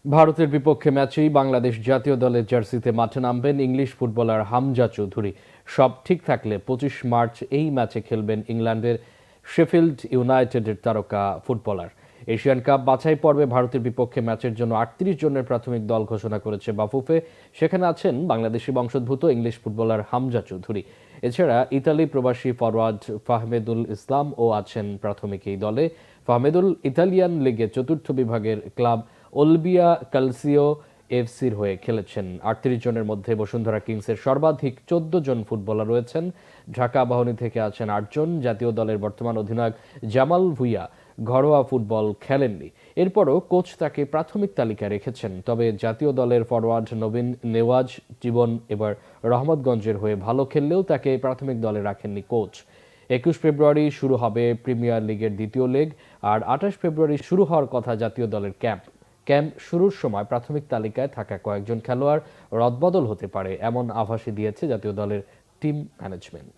ভারতের বিপক্ষে ম্যাচেই বাংলাদেশ জাতীয় দলের জার্সিতে মাঠে নামবেন ইংলিশ ফুটবলার হামজা চৌধুরী। সব ঠিক থাকলে ২৫ মার্চ এই ম্যাচে খেলবেন ইংল্যান্ডের শেফিল্ড ইউনাইটেডের তারকা ফুটবলার। এশিয়ান কাপ বাছাই পর্বে ভারতের বিপক্ষে ম্যাচের জন্য ৩৮ জনের প্রাথমিক দল ঘোষণা করেছে বাফুফে। সেখানে আছেন বাংলাদেশি বংশোদ্ভূত ইংলিশ ফুটবলার হামজা চৌধুরী। এছাড়া ইতালি প্রবাসী ফরওয়ার্ড ফাহমেদুল ইসলাম ও আছেন প্রাথমিক এই দলে। ফাহমেদুল ইতালিয়ান লিগে চতুর্থ বিভাগের ক্লাব ওলবিয়া ক্যালসিও এফসির হয়ে খেলেছেন। ৩৮ জনের মধ্যে বসুন্ধরা কিংসের সর্বাধিক ১৪ জন ফুটবলার রয়েছেন। ঢাকা আবাহনী থেকে আছেন ৮ জন। জাতীয় দলের বর্তমান অধিনায়ক জামাল ভুঁইয়া ঘরোয়া ফুটবল খেলেননি, এরপরও কোচ তাকে প্রাথমিক তালিকায় রেখেছেন। তবে জাতীয় দলের ফরওয়ার্ড নবীন নেওয়াজ জীবন এবার রহমতগঞ্জের হয়ে ভালো খেললেও তাকে প্রাথমিক দলে রাখেননি কোচ। ২১ ফেব্রুয়ারি শুরু হবে প্রিমিয়ার লিগের দ্বিতীয় লেগ, আর ২৮ ফেব্রুয়ারি শুরু হওয়ার কথা জাতীয় দলের ক্যাম্প শুরুর সময় প্রাথমিক তালিকায় থাকা কয়েকজন খেলোয়াড় রদবদল হতে পারে, এমন আভাসই দিয়েছে জাতীয় দলের টিম ম্যানেজমেন্ট।